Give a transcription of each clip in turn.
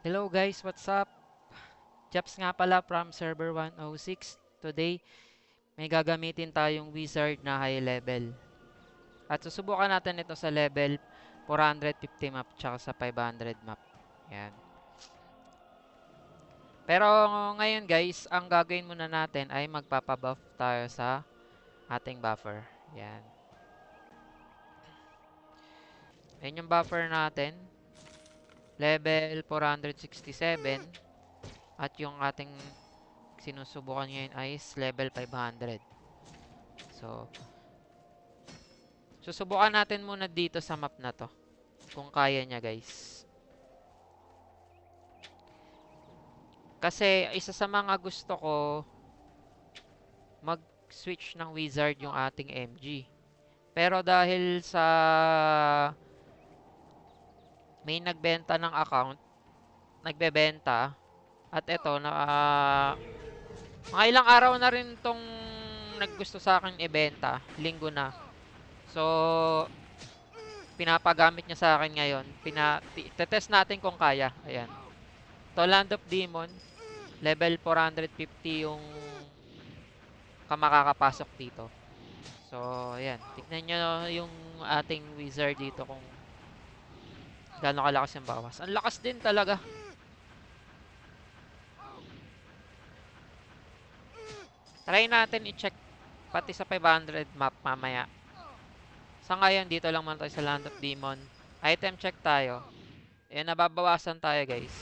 Hello guys, what's up? Japs nga pala from server 106. Today, may gagamitin tayong wizard na high level. At susubukan natin ito sa level 450 map tsaka sa 500 map. Yan. Pero ngayon guys, ang gagawin muna natin ay magpapabuff tayo sa ating buffer. Yan. Yan yung buffer natin. Level 467. At yung ating sinusubukan ngayon ay level 500. So, susubukan natin muna dito sa map na to. Kung kaya niya guys. Kasi isa sa mga gusto ko mag-switch ng wizard yung ating MG. Pero dahil sa may nagbenta ng account, nagbebenta at ito na mga ilang araw na rin tong naggusto sa akin ibenta, linggo na. So pinapagamit niya sa akin ngayon. Test natin kung kaya. Ayan. To Land of Demon, level 450 yung makakapasok dito. So, ayan. Tignan nyo yung ating wizard dito kung gaano kalakas yung bawas. Ang lakas din talaga. Try natin i-check pati sa 500 map mamaya. Sa ngayon, dito lang muna tayo sa Land of Demon. Item check tayo. Ayan, nababawasan tayo guys.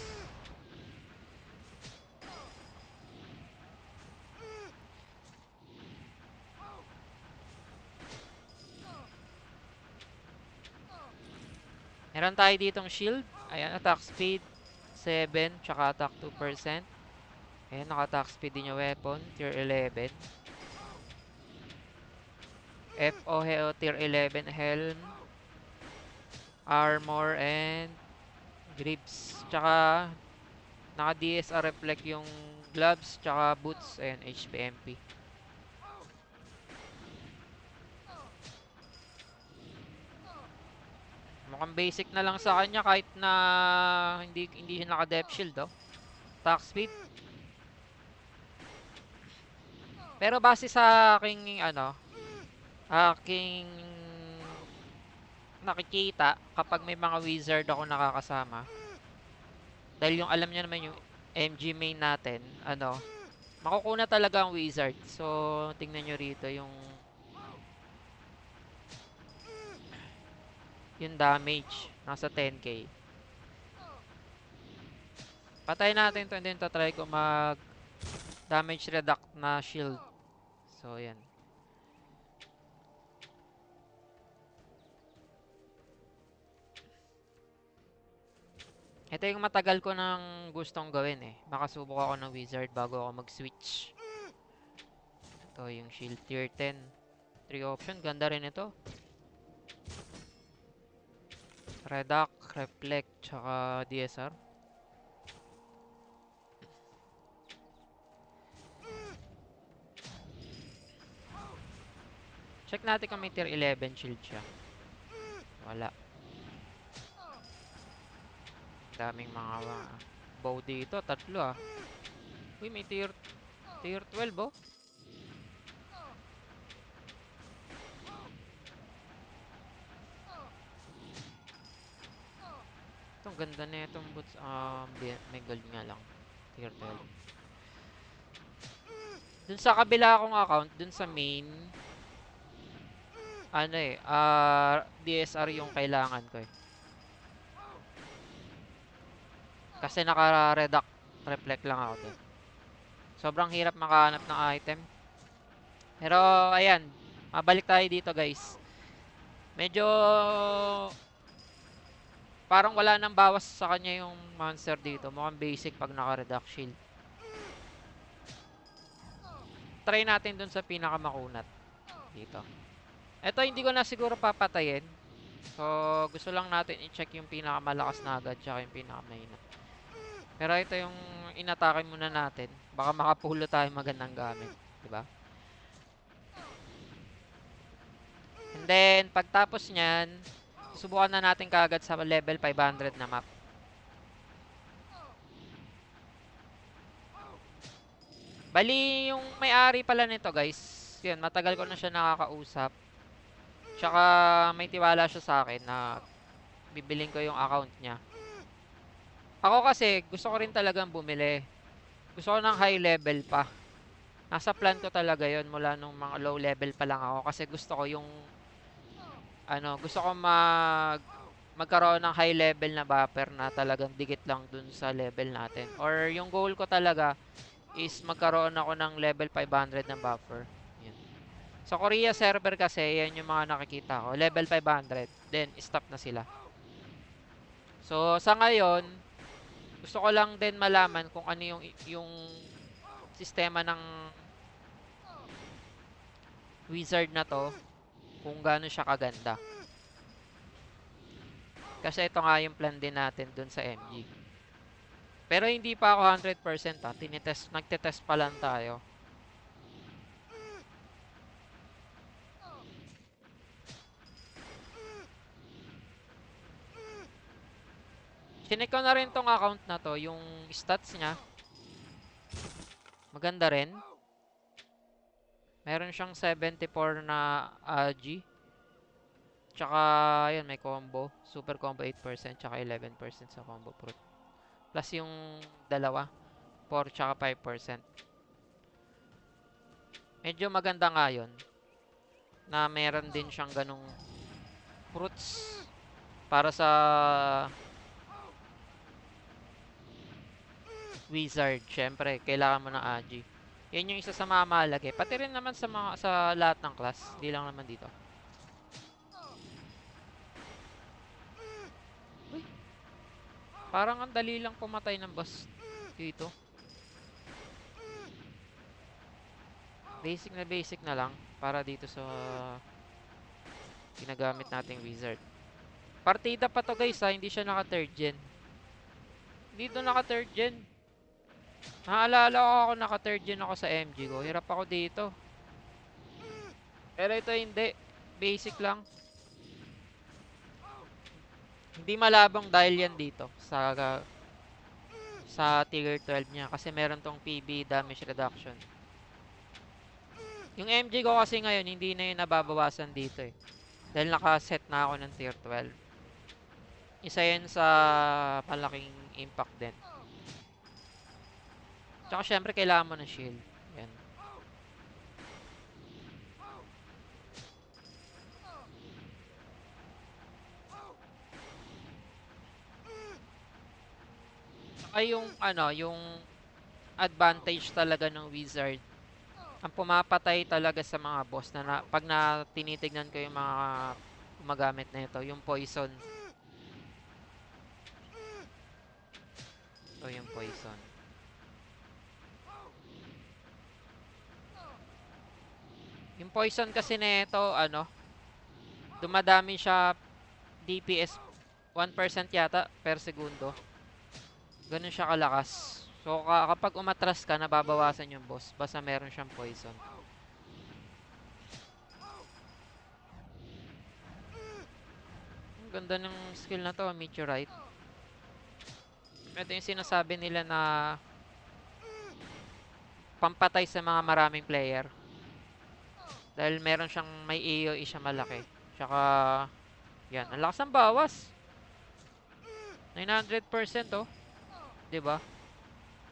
Meron tayo ditong shield. Ayan, attack speed 7, tsaka attack 2%. Ayan, naka-attack speed din yung weapon. Tier 11. FOHO Tier 11 helm. Armor and grips. Tsaka naka-DSR reflect yung gloves. Tsaka boots. Ayan, HPMP. Mukhang basic na lang sa kanya kahit na hindi siya naka-depth shield, oh. Attack speed. Pero base sa aking aking nakikita kapag may mga wizard ako nakakasama, dahil yung alam niya naman yung MG main natin, makukuna talaga ang wizard. So, tingnan nyo rito yung damage. Nasa 10k. Patay natin to and then try ko mag damage reduct na shield. So, yan. Ito yung matagal ko nang gustong gawin eh. Makasubok ako ng wizard bago ako mag-switch. Ito yung shield tier 10. 3 option. Ganda rin ito. Reduct, Reflect, tsaka DSR. Check natin kung may tier 11 shield siya. Wala. Daming mga bow dito. Tatlo ah. Uy, may tier 12 oh. Itong ganda na itong boots. May gold nga lang. Tier 12. Dun sa kabila akong account, dun sa main, DSR yung kailangan ko eh. Kasi naka-reduct reflect lang ako dun. Sobrang hirap makahanap ng item. Pero, ayan. Mabalik tayo dito guys. Medyo parang wala nang bawas sa kanya yung monster dito. Mukhang basic pag naka-reduct shield. Try natin dun sa pinakamakunat. Dito. Ito hindi ko na siguro papatayin. So, gusto lang natin i-check yung pinakamalakas na agad tsaka yung pinakamahina. Pero ito yung inatake muna natin. Baka makapulo tayo magandang gamit. Diba? And then, pagtapos nyan, subukan na natin kaagad sa level 500 na map. Bali, yung may-ari pala nito guys, yun, matagal ko na siya nakakausap. Tsaka may tiwala siya sa akin na bibiling ko yung account niya. Ako kasi, gusto ko rin talagang bumili. Gusto ko ng high level pa. Nasa plan ko talaga yon mula nung mga low level pa lang ako. Kasi gusto ko yung, gusto ko magkaroon ng high level na buffer na talagang dikit lang dun sa level natin. Or yung goal ko talaga is magkaroon ako ng level 500 na buffer. Yan. Sa Korea server kasi, yan yung mga nakikita ko. Level 500. Then, stop na sila. So, sa ngayon, gusto ko lang din malaman kung ano yung sistema ng wizard na to. Kung gaano siya kaganda. Kasi ito nga yung plan din natin dun sa MG. Pero hindi pa ako 100% ha. Nagtetest pa lang tayo. Chinek ko na rin tong account na to. Yung stats niya. Maganda rin. Meron siyang 74 na AG. Tsaka, ayun, may combo. Super combo 8%, tsaka 11% sa combo fruit. Plus yung dalawa. 4 tsaka 5%. Medyo maganda nga yun. Na meron din siyang ganong fruits. Para sa wizard, syempre, kailangan mo ng AG. Yan yung isa sa mga mahalaga. Pati rin naman sa lahat ng class. Hindi lang naman dito. Uy. Parang ang dali lang pumatay ng boss dito. Basic na lang para dito sa ginagamit nating wizard. Partida pa to guys ha, hindi siya naka third gen. Dito naka third gen. Naalala ko ako naka third gen ako sa MG ko. Hirap ako dito. Pero ito hindi. Basic lang. Hindi malabang dahil yan dito sa tier 12 niya kasi meron tong PB damage reduction. Yung MG ko kasi ngayon hindi na yun nababawasan dito eh. Dahil nakaset na ako ng tier 12. Isa yan sa malaking impact din. Tsaka syempre kailangan mo ng shield. Yan. Tsaka yung advantage talaga ng wizard. Ang pumapatay talaga sa mga boss pag tinitignan ko yung mga gumagamit na ito, yung poison. Ito yung poison. Yung poison kasi na ito, dumadami siya DPS 1% yata per segundo. Ganun siya kalakas. So, kapag umatras ka, nababawasan yung boss. Basta meron siyang poison. Ang ganda ng skill na to, Meteorite. Ito yung sinasabi nila na pampatay sa mga maraming player. Dahil meron siyang may AoE siya malaki. Tsaka, yan. Ang lakas ng bawas. 900% oh. Diba?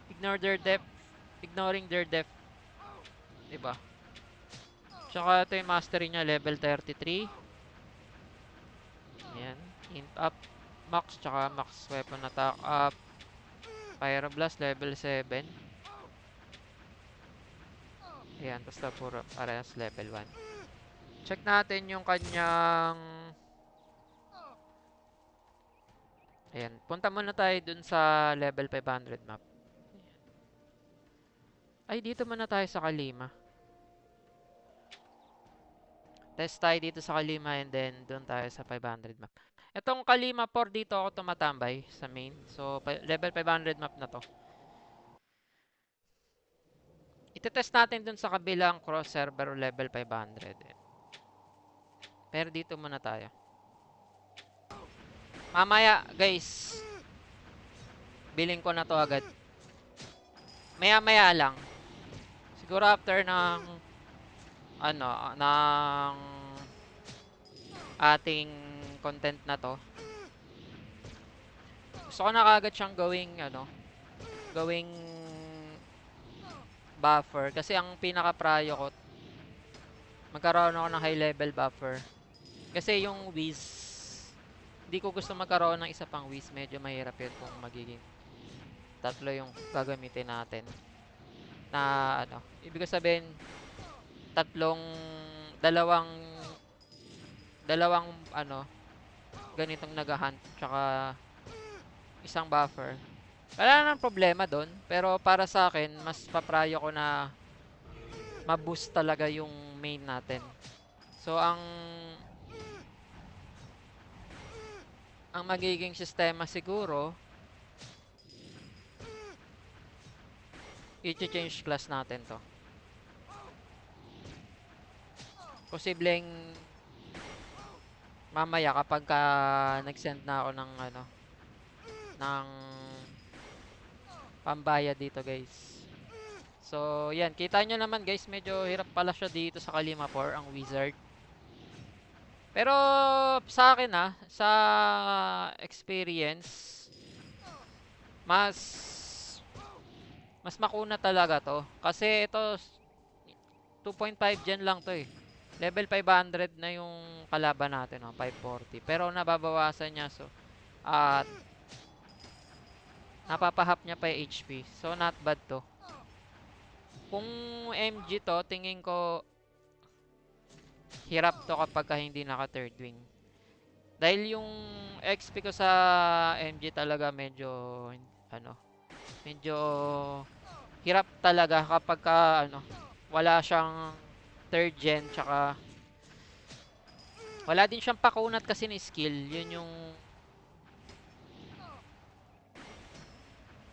Ignoring their depth. Diba? Tsaka ito yung mastery niya, level 33. Ayan. Int up. Max, tsaka max weapon attack up. Pyroblast, level 7. Ayan, basta puro parehas level 1. Check natin yung kanyang... Ayan, punta muna tayo dun sa level 500 map. Ay, dito muna tayo sa Kalima. Test tayo dito sa Kalima and then dun tayo sa 500 map. Itong Kalima 4 dito ako tumatambay sa main. So, level 500 map na to. Itetest natin dun sa kabilang cross server level 500. Pero dito muna tayo. Mamaya, guys. Biling ko na to agad. Maya-maya lang. Siguro after ng ano, ng ating content na to, gusto ko na kagad siyang gawing buffer kasi ang pinaka-prayo ko magkaroon ako ng high level buffer. Kasi yung Wiz, hindi ko gusto magkaroon ng isa pang Wiz, medyo mahirap yun kung magiging tatlo yung gagamitin natin. Na ibig sabihin tatlong dalawang dalawang ganitong nag-hunt tsaka isang buffer. Wala nang problema doon, pero para sa akin mas paprayo ko na ma-boost talaga yung main natin. So ang magiging sistema siguro i-change class natin to. Posibleng mamaya kapag nag-send na ako ng ng pambayad dito, guys. So, yan. Kita nyo naman, guys. Medyo hirap pala siya dito sa Kalimapur, ang wizard. Pero, sa akin sa experience, mas makuna talaga to. Kasi ito, 2.5 gen lang to eh. Level 500 na yung kalaban natin, 540. Pero nababawasan niya, so, at napapahap niya pa yung HP. So, not bad to. Kung MG to, tingin ko hirap to kapag hindi naka third wing. Dahil yung XP ko sa MG talaga medyo hirap talaga kapag wala siyang third gen tsaka wala din siyang pakunat kasi ni skill. Yun yung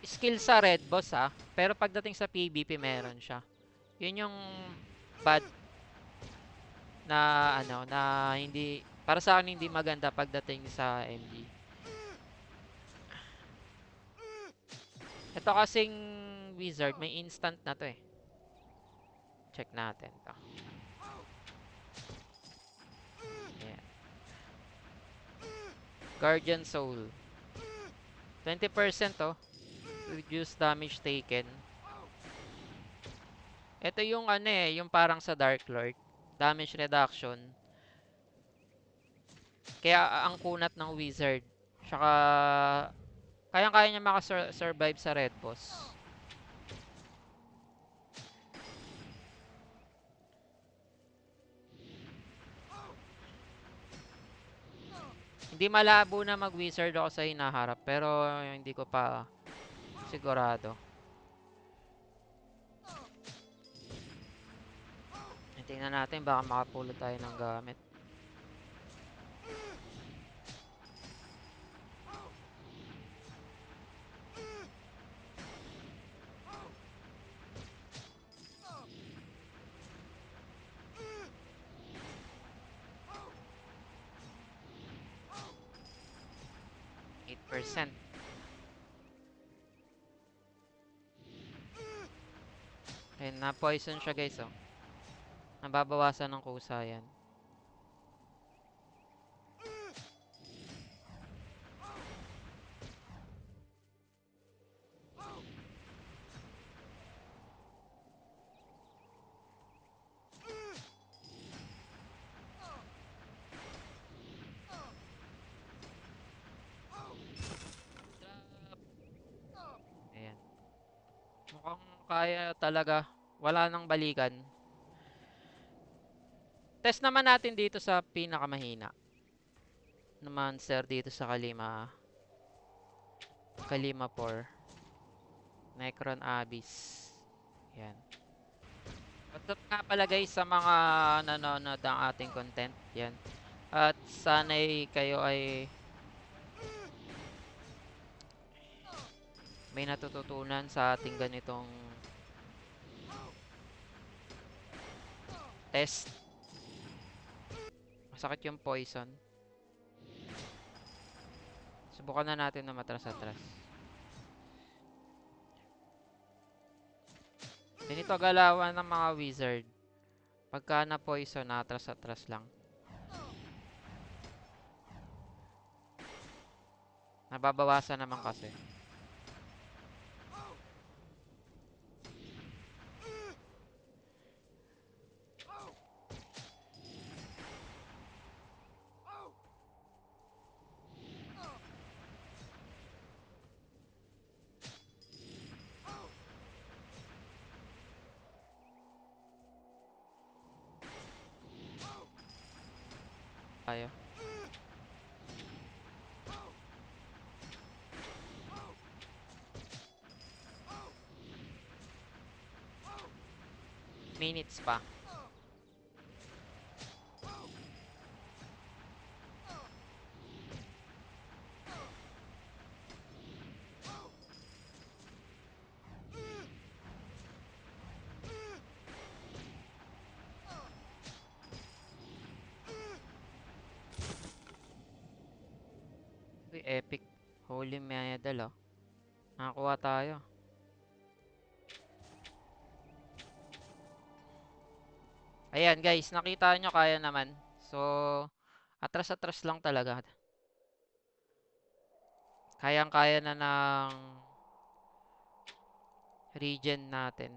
skill sa red boss pero pagdating sa PvP meron siya. Yun yung bad na na hindi para sa akin hindi maganda pagdating sa MG. Ito kasing wizard may instant na to eh. Check natin to. Ayan. Guardian Soul. 20% to. Reduce damage taken. Ito yung yung parang sa Dark Lord. Damage reduction. Kaya ang kunat ng wizard. Tsaka kayang-kaya niya makasurvive sa red boss. Hindi malabo na mag-wizard ako sa hinaharap. Pero hindi ko pa sigurado. Tingnan natin baka makapulot tayo ng gamit. %. Ayun, na-poison siya guys Nababawasan ng kusa yan. Ayan. Mukhang kaya talaga. Wala nang balikan. Test naman natin dito sa pinakamahina na monster dito sa Kalimapur. Necron Abyss. Yan. What's up nga pala guys sa mga nanonood ng ating content. Yan. At sana'y kayo ay may natututunan sa ating ganitong test. Masakit yung poison. Subukan na natin na matras-atras. Ganito galawan ng mga wizard. Pagka na poison, atras-atras lang. Nababawasan naman kasi. Tayo. Minutes pa. Uy, epic. Holy medal, oh. Nakakuha tayo. Ayan, guys. Nakita nyo, kaya naman. So, atras-atras lang talaga. Kayang-kaya na ng regen natin.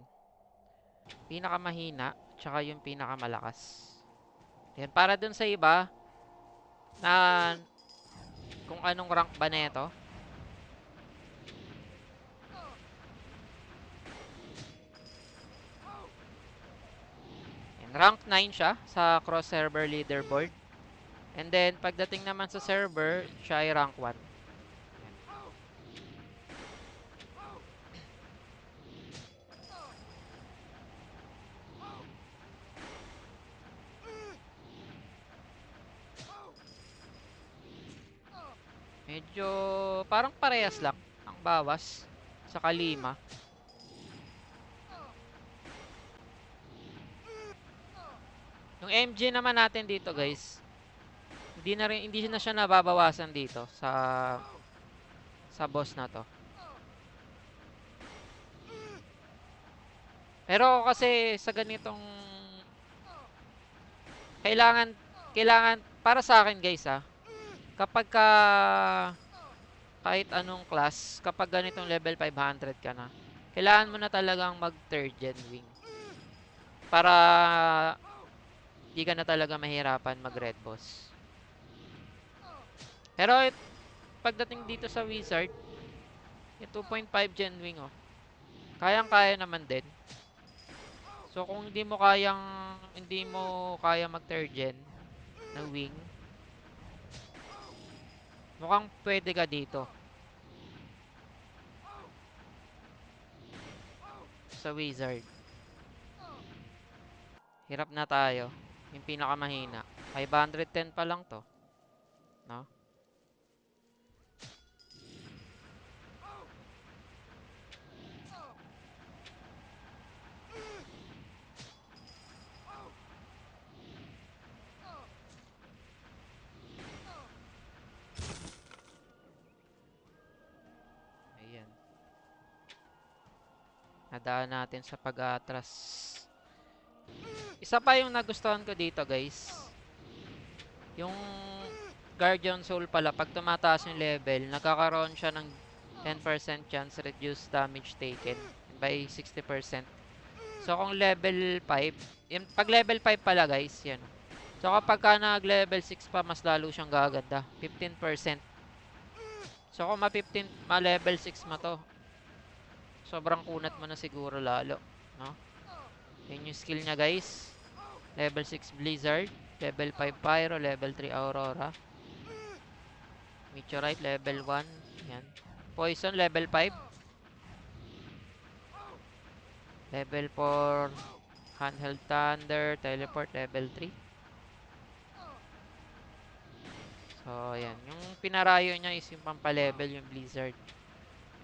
Pinakamahina, tsaka yung pinakamalakas. Ayan, para dun sa iba, na kung anong rank ba neto. Ayan, rank 9 siya sa cross server leaderboard. And then, pagdating naman sa server, siya ay rank 1. Medyo parang parehas lang ang bawas sa kalima. Yung MG naman natin dito, guys, hindi na siya nababawasan dito sa boss na to. Pero kasi sa ganitong kailangan kailangan para sa akin, guys, kapag kahit anong class, kapag ganitong level 500 ka na, kailangan mo na talagang mag third gen wing para di ka na talaga mahirapan mag red boss. Pero pagdating dito sa wizard, yung 2.5 gen wing, oh, kayang-kaya naman din. So kung hindi mo kaya mag third gen na wing, mukhang pwede ka dito sa wizard. Hirap na tayo. Yung pinakamahina. 510 pa lang to. No? Ayan. Nadaan natin sa pag-atras. Isa pa yung nagustuhan ko dito, guys. Yung Guardian Soul pala, pag tumataas yung level, nagkakaroon siya ng 10% chance reduce damage taken by 60%. So kung level 5, yung pag level 5 pala, guys, yan. So kapag ka nag level 6 pa, mas lalo siyang gaganda. 15%. So kung ma-level 6 mo to, sobrang kunat mo na siguro lalo, no? Yan yung skill niya, guys. Level 6 Blizzard, level 5 Pyro, level 3 Aurora, Meteorite level 1, yan. Poison level 5, level 4 Handheld Thunder, Teleport level 3. So yan, yung pinarayo niya is yung pampalevel yung Blizzard.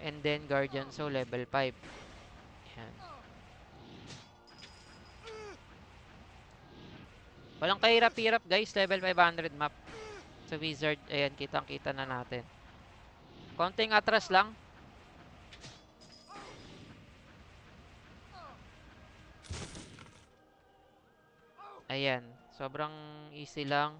And then Guardian Soul level 5. Yan. Walang kahirap-hirap, guys, level 500 map. Sa wizard, ayan, kitang-kita na natin. Konting atras lang. Ayan, sobrang easy lang.